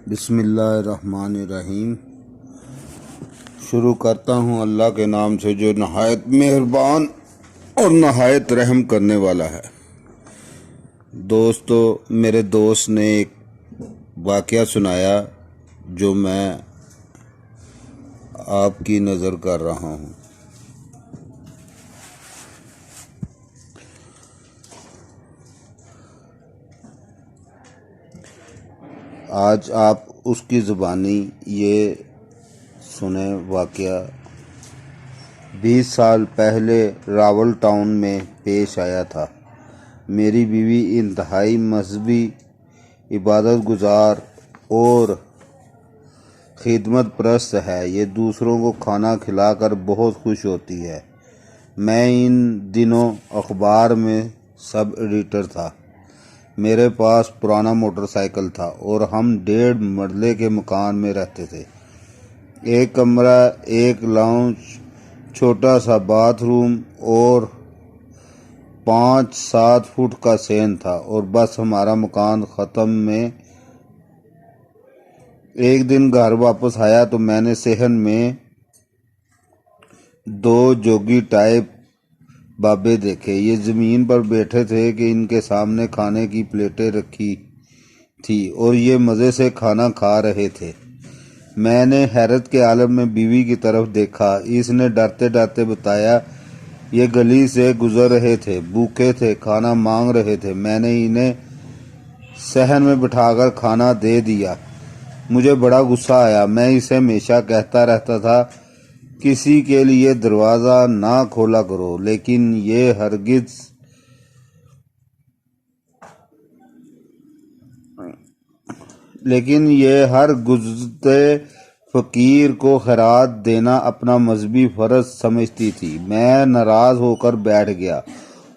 بسم اللہ الرحمن الرحیم۔ شروع کرتا ہوں اللہ کے نام سے جو نہایت مہربان اور نہایت رحم کرنے والا ہے۔ دوستو، میرے دوست نے ایک واقعہ سنایا جو میں آپ کی نظر کر رہا ہوں۔ آج آپ اس کی زبانی یہ سنیں۔ واقعہ 20 سال پہلے راول ٹاؤن میں پیش آیا تھا۔ میری بیوی انتہائی مذہبی، عبادت گزار اور خدمت پرست ہے۔ یہ دوسروں کو کھانا کھلا کر بہت خوش ہوتی ہے۔ میں ان دنوں اخبار میں سب ایڈیٹر تھا۔ میرے پاس پرانا موٹر سائیکل تھا اور ہم 1.5 مرلے کے مکان میں رہتے تھے۔ ایک کمرہ، ایک لاؤنج، چھوٹا سا باتھ روم اور 5-7 فٹ کا سین تھا، اور بس ہمارا مکان ختم میں ایک دن گھر واپس آیا تو میں نے صحن میں 2 جوگی ٹائپ بابے دیکھے۔ یہ زمین پر بیٹھے تھے کہ ان کے سامنے کھانے کی پلیٹیں رکھی تھی اور یہ مزے سے کھانا کھا رہے تھے۔ میں نے حیرت کے عالم میں بیوی کی طرف دیکھا۔ اس نے ڈرتے ڈرتے بتایا یہ گلی سے گزر رہے تھے، بھوکے تھے، کھانا مانگ رہے تھے۔ میں نے انہیں صحن میں بٹھا کر کھانا دے دیا۔ مجھے بڑا غصہ آیا۔ میں اسے ہمیشہ کہتا رہتا تھا کسی کے لیے دروازہ نہ کھولا کرو، لیکن یہ ہر گزرتے فقیر کو خیرات دینا اپنا مذہبی فرض سمجھتی تھی۔ میں ناراض ہو کر بیٹھ گیا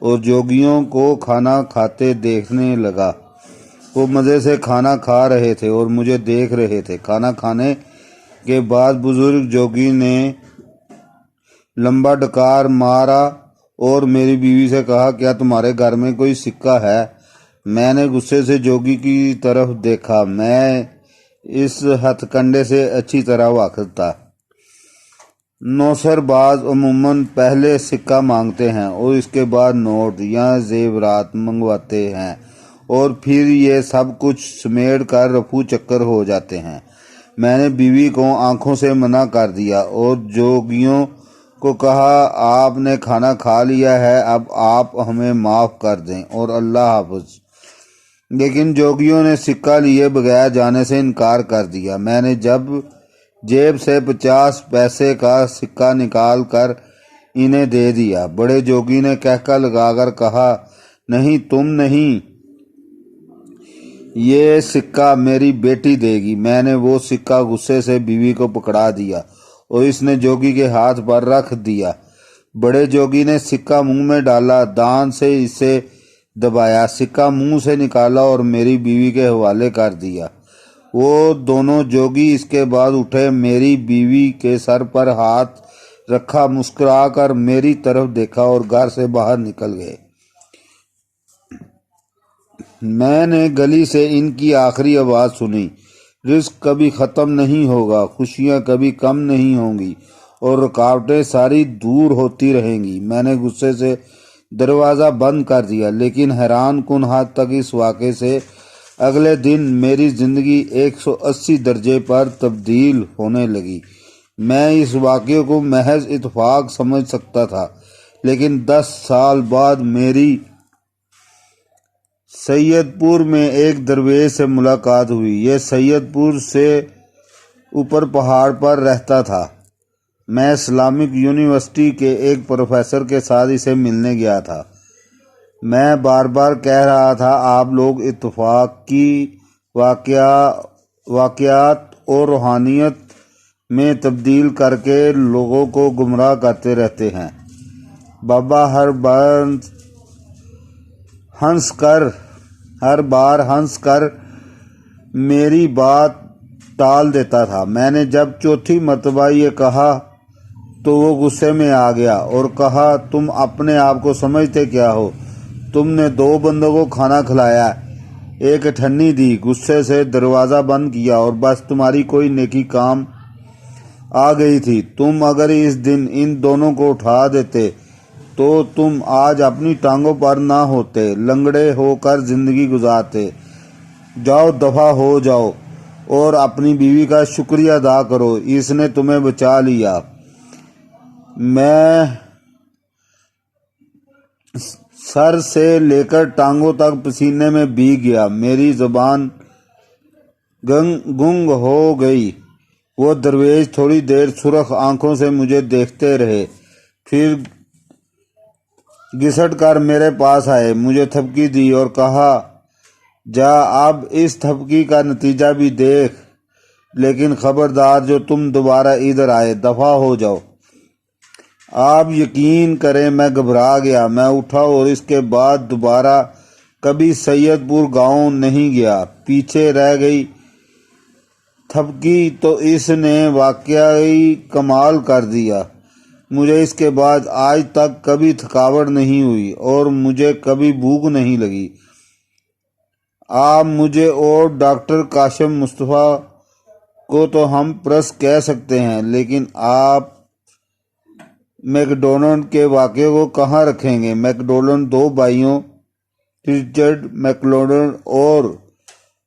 اور جوگیوں کو کھانا کھاتے دیکھنے لگا۔ وہ مزے سے کھانا کھا رہے تھے اور مجھے دیکھ رہے تھے۔ کھانا کھانے کے بعد بزرگ جوگی نے لمبا ڈکار مارا اور میری بیوی سے کہا کیا تمہارے گھر میں کوئی سکہ ہے؟ میں نے غصے سے جوگی کی طرف دیکھا۔ میں اس ہتھ کنڈے سے اچھی طرح واقف تھا۔ نوسر باز عموماً پہلے سکہ مانگتے ہیں اور اس کے بعد نوٹ یا زیورات منگواتے ہیں اور پھر یہ سب کچھ سمیٹ کر رفو چکر ہو جاتے ہیں۔ میں نے بیوی کو آنکھوں سے منع کر دیا اور جوگیوں کو کہا آپ نے کھانا کھا لیا ہے، اب آپ ہمیں معاف کر دیں اور اللہ حافظ۔ لیکن جوگیوں نے سکہ لیے بغیر جانے سے انکار کر دیا۔ میں نے جب جیب سے 50 پیسے کا سکہ نکال کر انہیں دے دیا۔ بڑے جوگی نے کہکہ لگا کر کہا نہیں، تم نہیں، یہ سکہ میری بیٹی دے گی۔ میں نے وہ سکہ غصے سے بیوی کو پکڑا دیا اور اس نے جوگی کے ہاتھ پر رکھ دیا۔ بڑے جوگی نے سکہ منہ میں ڈالا، دان سے اسے دبایا، سکہ منہ سے نکالا اور میری بیوی کے حوالے کر دیا۔ وہ دونوں جوگی اس کے بعد اٹھے، میری بیوی کے سر پر ہاتھ رکھا، مسکرا کر میری طرف دیکھا اور گھر سے باہر نکل گئے۔ میں نے گلی سے ان کی آخری آواز سنی، رزق کبھی ختم نہیں ہوگا، خوشیاں کبھی کم نہیں ہوں گی اور رکاوٹیں ساری دور ہوتی رہیں گی۔ میں نے غصے سے دروازہ بند کر دیا، لیکن حیران کن حد تک اس واقعے سے اگلے دن میری زندگی 180 درجے پر تبدیل ہونے لگی۔ میں اس واقعے کو محض اتفاق سمجھ سکتا تھا، لیکن 10 سال بعد میری سید پور میں ایک درویش سے ملاقات ہوئی۔ یہ سید پور سے اوپر پہاڑ پر رہتا تھا۔ میں اسلامک یونیورسٹی کے ایک پروفیسر کے ساتھ اسے ملنے گیا تھا۔ میں بار بار کہہ رہا تھا آپ لوگ اتفاقی واقعات اور روحانیت میں تبدیل کر کے لوگوں کو گمراہ کرتے رہتے ہیں۔ بابا ہر بار ہنس کر میری بات ٹال دیتا تھا۔ میں نے جب 4تھی مرتبہ یہ کہا تو وہ غصے میں آ گیا اور کہا تم اپنے آپ کو سمجھتے کیا ہو؟ تم نے 2 بندوں کو کھانا کھلایا، ایک ٹھنی دی، غصے سے دروازہ بند کیا اور بس تمہاری کوئی نیکی کام آ گئی تھی۔ تم اگر اس دن ان دونوں کو اٹھا دیتے تو تم آج اپنی ٹانگوں پر نہ ہوتے، لنگڑے ہو کر زندگی گزارتے۔ جاؤ، دفع ہو جاؤ اور اپنی بیوی کا شکریہ ادا کرو، اس نے تمہیں بچا لیا۔ میں سر سے لے کر ٹانگوں تک پسینے میں بھیگ گیا، میری زبان گنگ ہو گئی۔ وہ درویش تھوڑی دیر سرخ آنکھوں سے مجھے دیکھتے رہے، پھر گھسٹ کر میرے پاس آئے، مجھے تھپکی دی اور کہا، جا اب اس تھپکی کا نتیجہ بھی دیکھ، لیکن خبردار جو تم دوبارہ ادھر آئے، دفع ہو جاؤ۔ آپ یقین کریں میں گھبرا گیا۔ میں اٹھا اور اس کے بعد دوبارہ کبھی سید پور گاؤں نہیں گیا۔ پیچھے رہ گئی تھپکی تو اس نے واقعی کمال کر دیا۔ مجھے اس کے بعد آج تک کبھی تھکاوٹ نہیں ہوئی اور مجھے کبھی بھوک نہیں لگی۔ آپ مجھے اور ڈاکٹر کاشم مصطفیٰ کو تو ہم پرس کہہ سکتے ہیں، لیکن آپ میک ڈونلڈ کے واقعے کو کہاں رکھیں گے؟ میک ڈونلڈ دو بھائیوں رچرڈ میک ڈونلڈ اور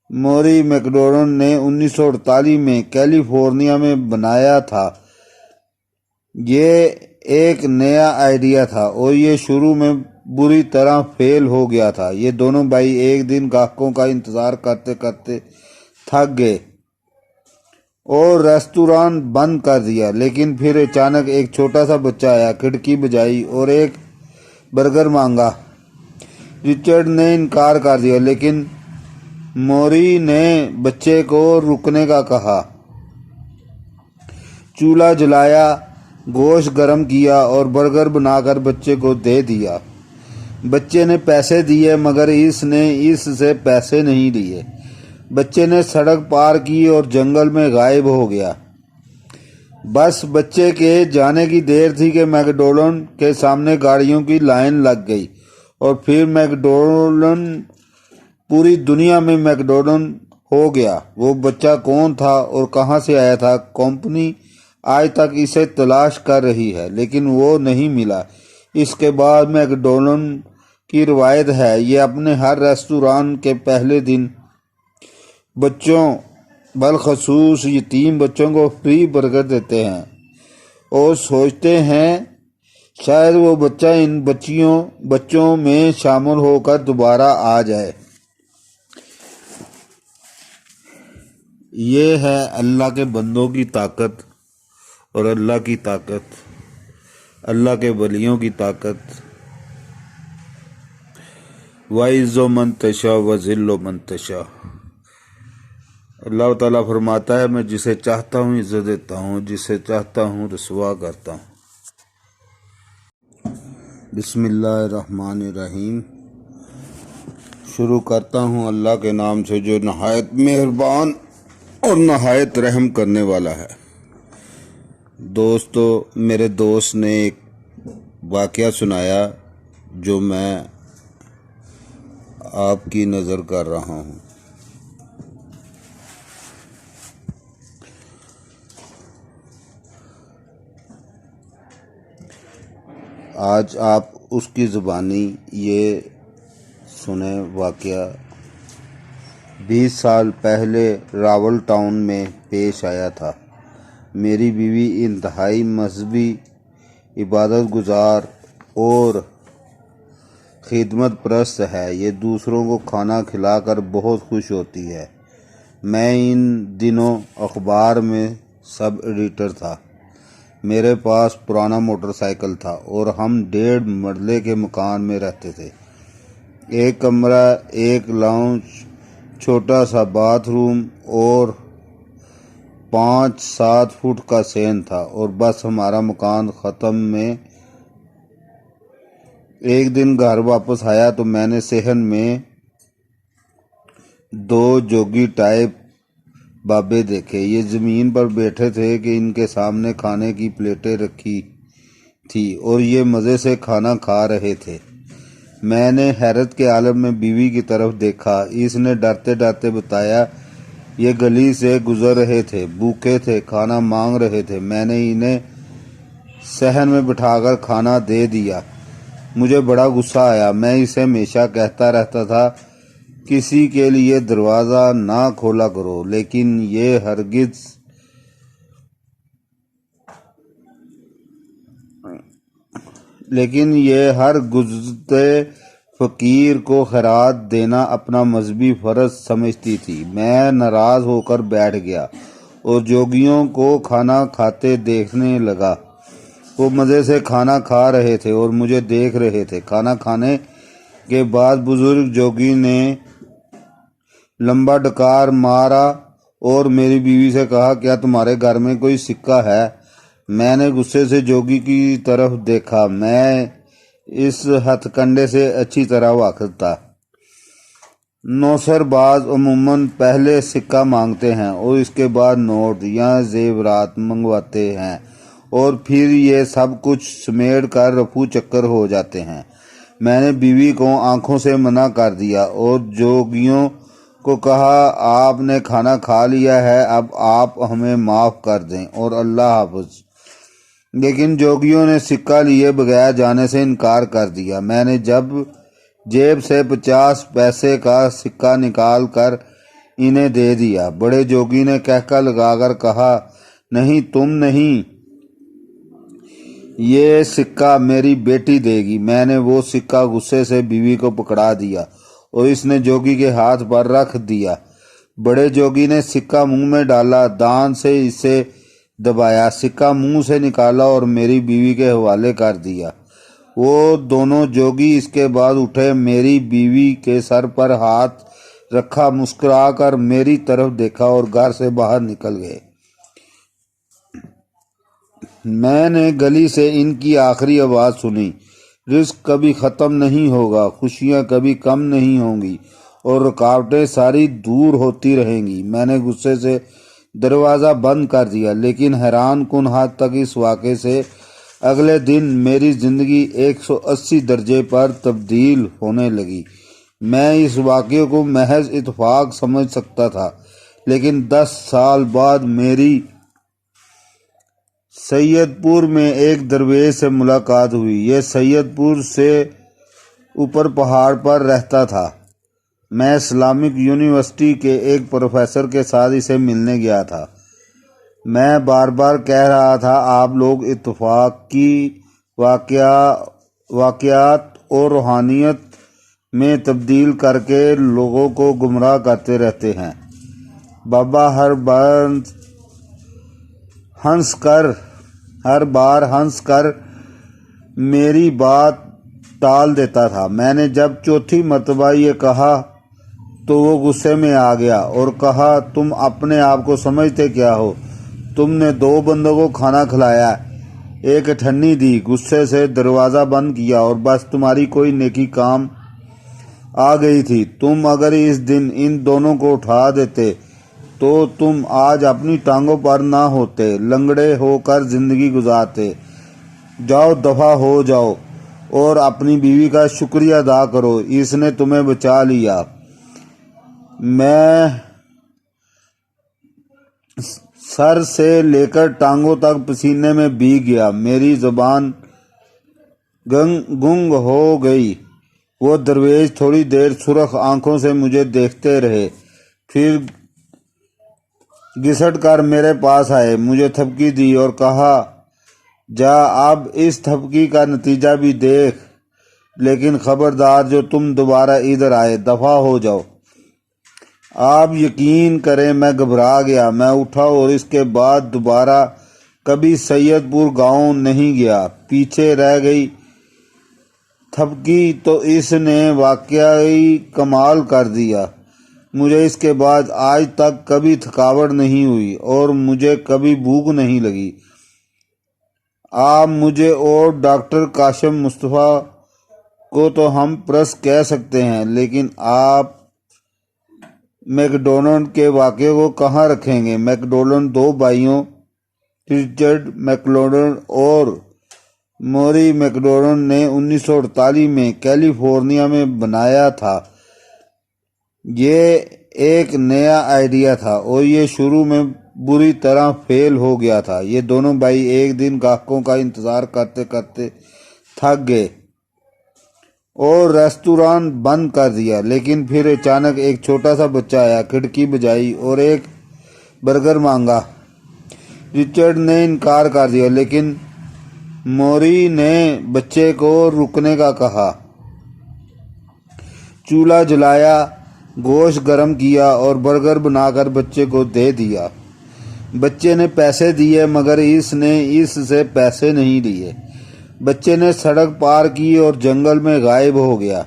موری میک ڈونلڈ نے 1948 میں کیلیفورنیا میں بنایا تھا۔ یہ ایک نیا آئیڈیا تھا اور یہ شروع میں بری طرح فیل ہو گیا تھا۔ یہ دونوں بھائی ایک دن گاہکوں کا انتظار کرتے کرتے تھک گئے اور ریستوران بند کر دیا، لیکن پھر اچانک ایک چھوٹا سا بچہ آیا، کھڑکی بجائی اور ایک برگر مانگا۔ رچرڈ نے انکار کر دیا، لیکن موری نے بچے کو رکنے کا کہا۔ چولہا جلایا، گوشت گرم کیا اور برگر بنا کر بچے کو دے دیا۔ بچے نے پیسے دیے مگر اس نے اس سے پیسے نہیں لیے۔ بچے نے سڑک پار کی اور جنگل میں غائب ہو گیا۔ بس بچے کے جانے کی دیر تھی کہ میک ڈونلڈ کے سامنے گاڑیوں کی لائن لگ گئی اور پھر میک ڈونلڈ پوری دنیا میں میک ڈونلڈ ہو گیا۔ وہ بچہ کون تھا اور کہاں سے آیا تھا؟ کمپنی آج تک اسے تلاش کر رہی ہے، لیکن وہ نہیں ملا۔ اس کے بعد میک ڈونلڈ کی روایت ہے، یہ اپنے ہر ریستوران کے پہلے دن بچوں، بالخصوص یتیم بچوں کو فری برگر دیتے ہیں اور سوچتے ہیں شاید وہ بچہ ان بچوں میں شامل ہو کر دوبارہ آ جائے۔ یہ ہے اللہ کے بندوں کی طاقت اور اللہ کی طاقت، اللہ کے ولیوں کی طاقت۔ وَعِزُّ مَن تَشَاءُ وَذِلُّ مَن تَشَاءُ۔ اللہ تعالیٰ فرماتا ہے، میں جسے چاہتا ہوں عزت دیتا ہوں، جسے چاہتا ہوں رسوا کرتا ہوں۔ بسم اللہ الرحمن الرحیم۔ شروع کرتا ہوں اللہ کے نام سے جو نہایت مہربان اور نہایت رحم کرنے والا ہے۔ دوستو، میرے دوست نے ایک واقعہ سنایا جو میں آپ کی نظر کر رہا ہوں۔ آج آپ اس کی زبانی یہ سنیں واقعہ 20 سال پہلے راول ٹاؤن میں پیش آیا تھا۔ میری بیوی انتہائی مذہبی، عبادت گزار اور خدمت پرست ہے۔ یہ دوسروں کو کھانا کھلا کر بہت خوش ہوتی ہے۔ میں ان دنوں اخبار میں سب ایڈیٹر تھا۔ میرے پاس پرانا موٹر سائیکل تھا اور ہم 1.5 مرلے کے مکان میں رہتے تھے۔ ایک کمرہ، ایک لاؤنج، چھوٹا سا باتھ روم اور 5-7 فٹ کا سین تھا اور بس ہمارا مکان ختم۔ میں ایک دن گھر واپس آیا تو میں نے صحن میں 2 جوگی ٹائپ بابے دیکھے۔ یہ زمین پر بیٹھے تھے کہ ان کے سامنے کھانے کی پلیٹیں رکھی تھی اور یہ مزے سے کھانا کھا رہے تھے۔ میں نے حیرت کے عالم میں بیوی کی طرف دیکھا۔ اس نے ڈرتے ڈرتے بتایا، یہ گلی سے گزر رہے تھے، بھوکے تھے، کھانا مانگ رہے تھے، میں نے انہیں صحن میں بٹھا کر کھانا دے دیا۔ مجھے بڑا غصہ آیا۔ میں اسے ہمیشہ کہتا رہتا تھا کسی کے لیے دروازہ نہ کھولا کرو، لیکن یہ ہر گزرتے فقیر کو خیرات دینا اپنا مذہبی فرض سمجھتی تھی۔ میں ناراض ہو کر بیٹھ گیا اور جوگیوں کو کھانا کھاتے دیکھنے لگا۔ وہ مزے سے کھانا کھا رہے تھے اور مجھے دیکھ رہے تھے۔ کھانا کھانے کے بعد بزرگ جوگی نے لمبا ڈکار مارا اور میری بیوی سے کہا، کیا تمہارے گھر میں کوئی سکہ ہے؟ میں نے غصے سے جوگی کی طرف دیکھا۔ میں اس ہتھ کنڈے سے اچھی طرح واقف تھا۔ نوسر باز عموماً پہلے سکہ مانگتے ہیں اور اس کے بعد نوٹ یا زیورات منگواتے ہیں اور پھر یہ سب کچھ سمیٹ کر رفو چکر ہو جاتے ہیں۔ میں نے بیوی کو آنکھوں سے منع کر دیا اور جوگیوں کو کہا، آپ نے کھانا کھا لیا ہے، اب آپ ہمیں معاف کر دیں اور اللہ حافظ۔ لیکن جوگیوں نے سکہ لیے بغیر جانے سے انکار کر دیا۔ میں نے جب جیب سے 50 پیسے کا سکہ نکال کر انہیں دے دیا، بڑے جوگی نے کہکہ لگا کر کہا، نہیں تم نہیں، یہ سکہ میری بیٹی دے گی۔ میں نے وہ سکہ غصے سے بیوی کو پکڑا دیا اور اس نے جوگی کے ہاتھ پر رکھ دیا۔ بڑے جوگی نے سکہ منہ میں ڈالا، دان سے اسے دبایا، سکہ منہ سے نکالا اور میری بیوی کے حوالے کر دیا۔ وہ دونوں جوگی اس کے بعد اٹھے، میری بیوی کے سر پر ہاتھ رکھا، مسکرا کر میری طرف دیکھا اور گھر سے باہر نکل گئے۔ میں نے گلی سے ان کی آخری آواز سنی، رزق کبھی ختم نہیں ہوگا، خوشیاں کبھی کم نہیں ہوں گی اور رکاوٹیں ساری دور ہوتی رہیں گی۔ میں نے غصے سے دروازہ بند کر دیا، لیکن حیران کن حد تک اس واقعے سے اگلے دن میری زندگی 180 درجے پر تبدیل ہونے لگی۔ میں اس واقعے کو محض اتفاق سمجھ سکتا تھا، لیکن 10 سال بعد میری سید پور میں ایک درویش سے ملاقات ہوئی۔ یہ سید پور سے اوپر پہاڑ پر رہتا تھا۔ میں اسلامک یونیورسٹی کے ایک پروفیسر کے ساتھ اسے ملنے گیا تھا۔ میں بار بار کہہ رہا تھا، آپ لوگ اتفاقی واقعات اور روحانیت میں تبدیل کر کے لوگوں کو گمراہ کرتے رہتے ہیں۔ بابا ہر بار ہنس کر میری بات ٹال دیتا تھا۔ میں نے جب چوتھی مرتبہ یہ کہا تو وہ غصے میں آ گیا اور کہا، تم اپنے آپ کو سمجھتے کیا ہو؟ تم نے 2 بندوں کو کھانا کھلایا، ایک اٹھنی دی، غصے سے دروازہ بند کیا اور بس تمہاری کوئی نیکی کام آ گئی تھی۔ تم اگر اس دن ان دونوں کو اٹھا دیتے تو تم آج اپنی ٹانگوں پر نہ ہوتے، لنگڑے ہو کر زندگی گزارتے۔ جاؤ دفع ہو جاؤ اور اپنی بیوی کا شکریہ ادا کرو، اس نے تمہیں بچا لیا۔ میں سر سے لے کر ٹانگوں تک پسینے میں بھیگ گیا، میری زبان گنگ ہو گئی۔ وہ درویش تھوڑی دیر سرخ آنکھوں سے مجھے دیکھتے رہے، پھر گھسٹ کر میرے پاس آئے، مجھے تھپکی دی اور کہا، جا اب اس تھپکی کا نتیجہ بھی دیکھ، لیکن خبردار جو تم دوبارہ ادھر آئے، دفع ہو جاؤ۔ آپ یقین کریں میں گھبرا گیا۔ میں اٹھا اور اس کے بعد دوبارہ کبھی سید پور گاؤں نہیں گیا۔ پیچھے رہ گئی تھپکی تو اس نے واقعی کمال کر دیا۔ مجھے اس کے بعد آج تک کبھی تھکاوٹ نہیں ہوئی اور مجھے کبھی بھوک نہیں لگی۔ آپ مجھے اور ڈاکٹر کاشم مصطفیٰ کو تو ہم پرس کہہ سکتے ہیں، لیکن آپ میک ڈونلڈ کے واقعے کو کہاں رکھیں گے؟ میک ڈونلڈ 2 بھائیوں، رچرڈ میک ڈونلڈ اور موری میکڈونلڈ نے 1948 میں کیلیفورنیا میں بنایا تھا۔ یہ ایک نیا آئیڈیا تھا اور یہ شروع میں بری طرح فیل ہو گیا تھا۔ یہ دونوں بھائی ایک دن گاہکوں کا انتظار کرتے کرتے تھک گئے اور ریستوران بند کر دیا، لیکن پھر اچانک ایک چھوٹا سا بچہ آیا، کھڑکی بجائی اور ایک برگر مانگا۔ رچرڈ نے انکار کر دیا، لیکن موری نے بچے کو رکنے کا کہا۔ چولہا جلایا، گوشت گرم کیا اور برگر بنا کر بچے کو دے دیا۔ بچے نے پیسے دیے مگر اس نے اس سے پیسے نہیں لیے۔ بچے نے سڑک پار کی اور جنگل میں غائب ہو گیا۔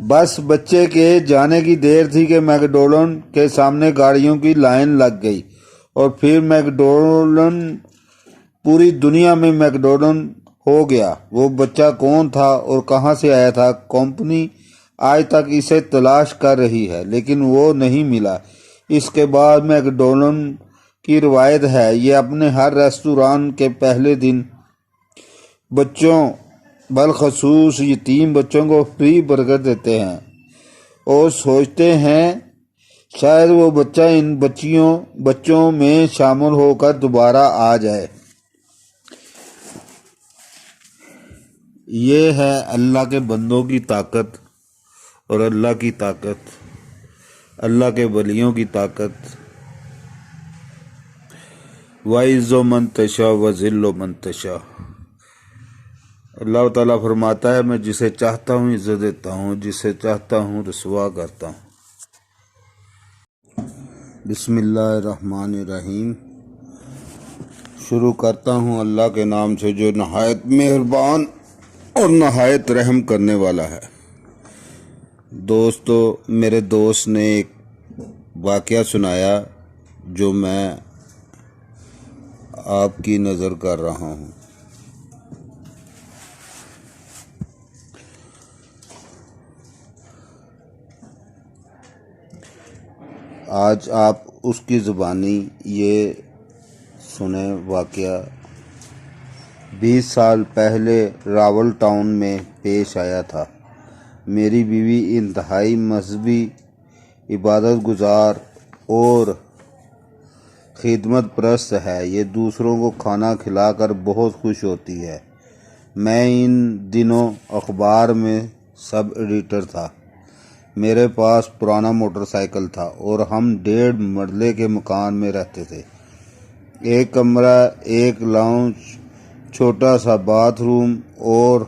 بس بچے کے جانے کی دیر تھی کہ میکڈونلڈ کے سامنے گاڑیوں کی لائن لگ گئی اور پھر میکڈونلڈ پوری دنیا میں میکڈونلڈ ہو گیا۔ وہ بچہ کون تھا اور کہاں سے آیا تھا؟ کمپنی آج تک اسے تلاش کر رہی ہے لیکن وہ نہیں ملا۔ اس کے بعد میکڈونلڈ کی روایت ہے یہ اپنے ہر ریستوران کے پہلے دن بچوں بالخصوص یتیم بچوں کو فری برگر دیتے ہیں اور سوچتے ہیں شاید وہ بچہ ان بچوں میں شامل ہو کر دوبارہ آ جائے۔ یہ ہے اللہ کے بندوں کی طاقت اور اللہ کی طاقت، اللہ کے ولیوں کی طاقت۔ وَإِزُّ مَن تَشَاءُ وَذِلُّ مَن تَشَاءُ۔ اللہ تعالیٰ فرماتا ہے میں جسے چاہتا ہوں عزت دیتا ہوں، جسے چاہتا ہوں رسوا کرتا ہوں۔ بسم اللہ الرحمن الرحیم۔ شروع کرتا ہوں اللہ کے نام سے جو نہایت مہربان اور نہایت رحم کرنے والا ہے۔ دوستو، میرے دوست نے ایک واقعہ سنایا جو میں آپ کی نظر کر رہا ہوں۔ آج آپ اس کی زبانی یہ سنیں واقعہ 20 سال پہلے راول ٹاؤن میں پیش آیا تھا۔ میری بیوی انتہائی مذہبی، عبادت گزار اور خدمت پرست ہے۔ یہ دوسروں کو کھانا کھلا کر بہت خوش ہوتی ہے۔ میں ان دنوں اخبار میں سب ایڈیٹر تھا۔ میرے پاس پرانا موٹر سائیکل تھا اور ہم 1.5 مرلے کے مکان میں رہتے تھے۔ ایک کمرہ، ایک لاؤنج، چھوٹا سا باتھ روم اور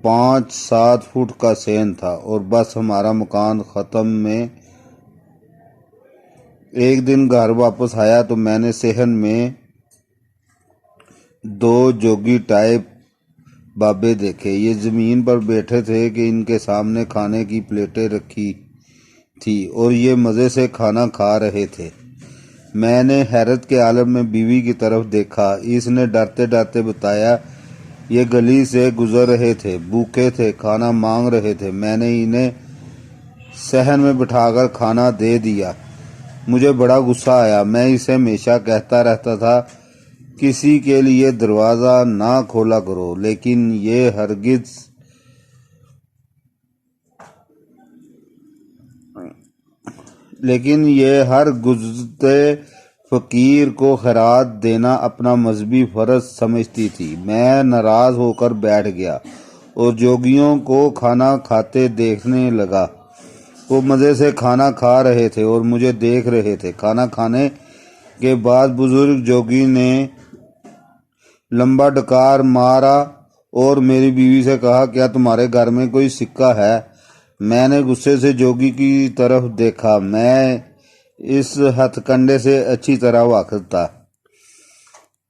5-7 فٹ کا صحن تھا اور بس ہمارا مکان ختم۔ میں ایک دن گھر واپس آیا تو میں نے صحن میں 2 جوگی ٹائپ بابے دیکھے۔ یہ زمین پر بیٹھے تھے کہ ان کے سامنے کھانے کی پلیٹیں رکھی تھی اور یہ مزے سے کھانا کھا رہے تھے۔ میں نے حیرت کے عالم میں بیوی کی طرف دیکھا۔ اس نے ڈرتے ڈرتے بتایا یہ گلی سے گزر رہے تھے، بھوکے تھے، کھانا مانگ رہے تھے۔ میں نے انہیں صحن میں بٹھا کر کھانا دے دیا۔ مجھے بڑا غصہ آیا۔ میں اسے ہمیشہ کہتا رہتا تھا کسی کے لیے دروازہ نہ کھولا کرو، لیکن یہ ہر گزرتے فقیر کو خیرات دینا اپنا مذہبی فرض سمجھتی تھی۔ میں ناراض ہو کر بیٹھ گیا اور جوگیوں کو کھانا کھاتے دیکھنے لگا۔ وہ مزے سے کھانا کھا رہے تھے اور مجھے دیکھ رہے تھے۔ کھانا کھانے کے بعد بزرگ جوگی نے لمبا ڈکار مارا اور میری بیوی سے کہا کیا تمہارے گھر میں کوئی سکہ ہے؟ میں نے غصے سے جوگی کی طرف دیکھا۔ میں اس ہتھ کنڈے سے اچھی طرح واقف تھا۔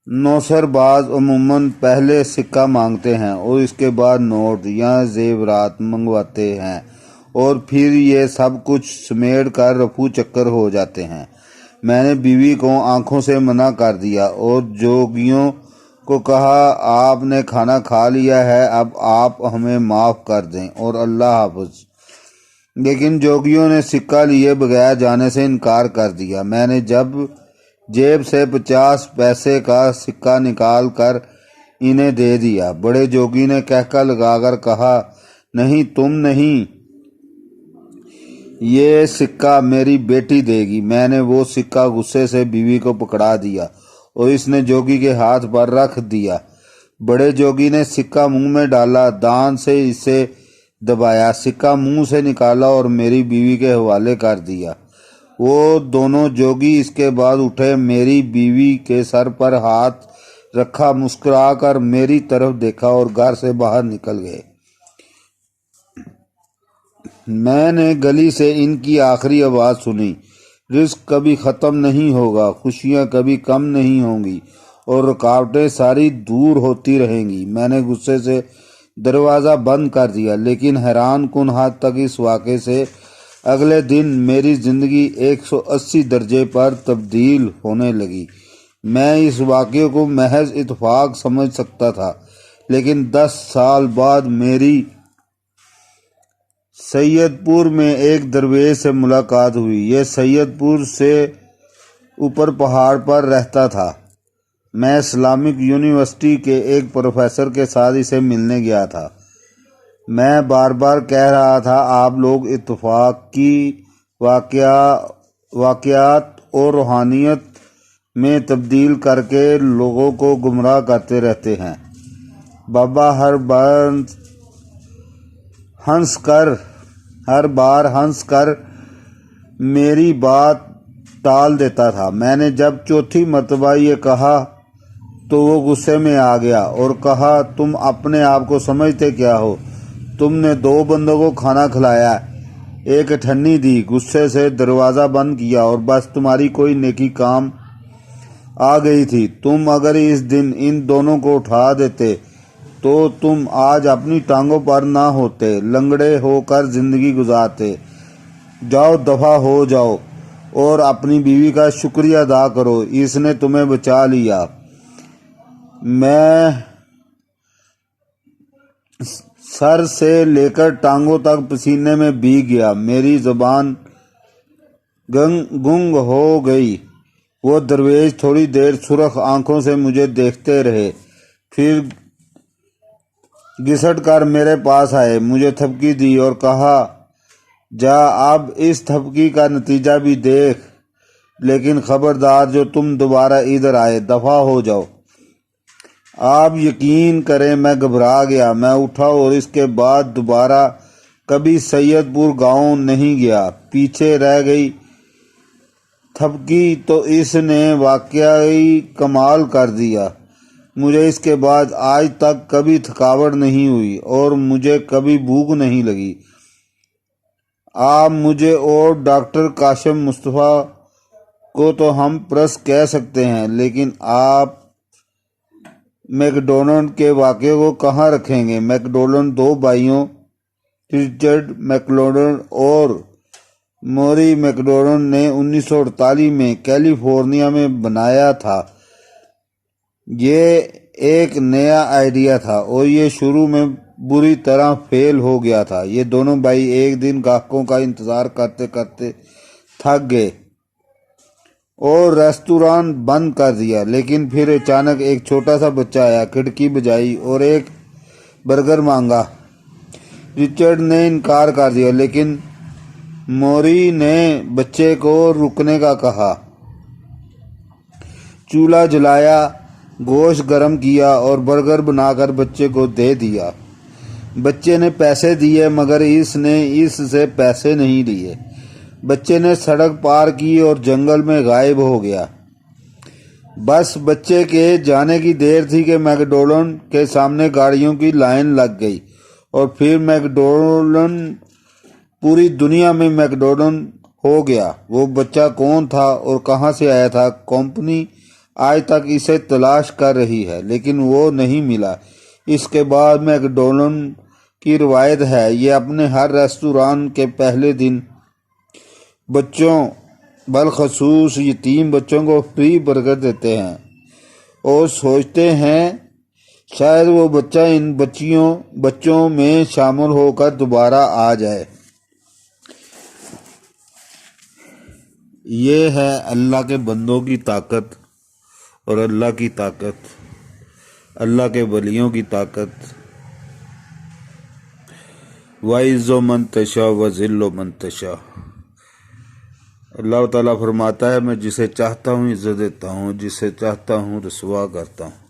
نوسر باز عموماً پہلے سکہ مانگتے ہیں اور اس کے بعد نوٹ یا زیورات منگواتے ہیں اور پھر یہ سب کچھ سمیٹ کر رفو چکر ہو جاتے ہیں۔ میں نے بیوی کو آنکھوں سے منع کر دیا اور جوگیوں کو کہا آپ نے کھانا کھا لیا ہے، اب آپ ہمیں معاف کر دیں اور اللہ حافظ۔ لیکن جوگیوں نے سکہ لیے بغیر جانے سے انکار کر دیا۔ میں نے جب جیب سے 50 پیسے کا سکہ نکال کر انہیں دے دیا۔ بڑے جوگی نے کہکا لگا کر کہا، نہیں تم نہیں، یہ سکہ میری بیٹی دے گی۔ میں نے وہ سکہ غصے سے بیوی کو پکڑا دیا اور اس نے جوگی کے ہاتھ پر رکھ دیا۔ بڑے جوگی نے سکہ منہ میں ڈالا، دان سے اسے دبایا، سکہ منہ سے نکالا اور میری بیوی کے حوالے کر دیا۔ وہ دونوں جوگی اس کے بعد اٹھے، میری بیوی کے سر پر ہاتھ رکھا، مسکرا کر میری طرف دیکھا اور گھر سے باہر نکل گئے۔ میں نے گلی سے ان کی آخری آواز سنی، رزق کبھی ختم نہیں ہوگا، خوشیاں کبھی کم نہیں ہوں گی اور رکاوٹیں ساری دور ہوتی رہیں گی۔ میں نے غصے سے دروازہ بند کر دیا، لیکن حیران کن حد تک اس واقعے سے اگلے دن میری زندگی 180 درجے پر تبدیل ہونے لگی۔ میں اس واقعے کو محض اتفاق سمجھ سکتا تھا، لیکن 10 سال بعد میری سید پور میں ایک درویش سے ملاقات ہوئی۔ یہ سید پور سے اوپر پہاڑ پر رہتا تھا۔ میں اسلامک یونیورسٹی کے ایک پروفیسر کے ساتھ اسے ملنے گیا تھا۔ میں بار بار کہہ رہا تھا، آپ لوگ اتفاقی واقعات اور روحانیت میں تبدیل کر کے لوگوں کو گمراہ کرتے رہتے ہیں۔ بابا ہر بار ہنس کر میری بات ٹال دیتا تھا۔ میں نے جب چوتھی مرتبہ یہ کہا تو وہ غصے میں آ گیا اور کہا، تم اپنے آپ کو سمجھتے کیا ہو؟ تم نے 2 بندوں کو کھانا کھلایا، ایک اٹھنی دی، غصے سے دروازہ بند کیا اور بس تمہاری کوئی نیکی کام آ گئی تھی۔ تم اگر اس دن ان دونوں کو اٹھا دیتے تو تم آج اپنی ٹانگوں پر نہ ہوتے، لنگڑے ہو کر زندگی گزارتے۔ جاؤ دفع ہو جاؤ اور اپنی بیوی کا شکریہ ادا کرو، اس نے تمہیں بچا لیا۔ میں سر سے لے کر ٹانگوں تک پسینے میں بھیگ گیا، میری زبان گنگ ہو گئی۔ وہ درویش تھوڑی دیر سرخ آنکھوں سے مجھے دیکھتے رہے، پھر گھسٹ کر میرے پاس آئے، مجھے تھپکی دی اور کہا، جا اب اس تھپکی کا نتیجہ بھی دیکھ، لیکن خبردار جو تم دوبارہ ادھر آئے، دفع ہو جاؤ۔ آپ یقین کریں میں گھبرا گیا۔ میں اٹھا اور اس کے بعد دوبارہ کبھی سید پور گاؤں نہیں گیا۔ پیچھے رہ گئی تھپکی تو اس نے واقعی کمال کر دیا۔ مجھے اس کے بعد آج تک کبھی تھکاوٹ نہیں ہوئی اور مجھے کبھی بھوک نہیں لگی۔ آپ مجھے اور ڈاکٹر کاشم مصطفیٰ کو تو ہم پرس کہہ سکتے ہیں، لیکن آپ میک ڈونلڈ کے واقعے کو کہاں رکھیں گے؟ میک ڈونلڈ 2 بھائیوں رچرڈ میک ڈونلڈ اور موری میک ڈونلڈ نے 1948 میں کیلیفورنیا میں بنایا تھا۔ یہ ایک نیا آئیڈیا تھا اور یہ شروع میں بری طرح فیل ہو گیا تھا۔ یہ دونوں بھائی ایک دن گاہکوں کا انتظار کرتے کرتے تھک گئے اور ریستوران بند کر دیا، لیکن پھر اچانک ایک چھوٹا سا بچہ آیا، کھڑکی بجائی اور ایک برگر مانگا۔ رچرڈ نے انکار کر دیا، لیکن موری نے بچے کو رکنے کا کہا۔ چولہا جلایا، گوشت گرم کیا اور برگر بنا کر بچے کو دے دیا۔ بچے نے پیسے دیے مگر اس نے اس سے پیسے نہیں لیے۔ بچے نے سڑک پار کی اور جنگل میں غائب ہو گیا۔ بس بچے کے جانے کی دیر تھی کہ میک ڈونلڈ کے سامنے گاڑیوں کی لائن لگ گئی اور پھر میک ڈونلڈ پوری دنیا میں میک ڈونلڈ ہو گیا۔ وہ بچہ کون تھا اور کہاں سے آیا تھا؟ کمپنی آج تک اسے تلاش کر رہی ہے، لیکن وہ نہیں ملا۔ اس کے بعد میک ڈونلڈ کی روایت ہے، یہ اپنے ہر ریستوران کے پہلے دن بچوں، بالخصوص یتیم بچوں کو فری برگر دیتے ہیں اور سوچتے ہیں شاید وہ بچہ ان بچوں میں شامل ہو کر دوبارہ آ جائے۔ یہ ہے اللہ کے بندوں کی طاقت اور اللہ کی طاقت۔ اللہ کے ولیوں کی طاقت وَعِزُّ مَن تَشَاءُ وَذِلُّ مَن تَشَاءُ۔ اللہ تعالیٰ فرماتا ہے میں جسے چاہتا ہوں عزت دیتا ہوں، جسے چاہتا ہوں رسوا کرتا ہوں۔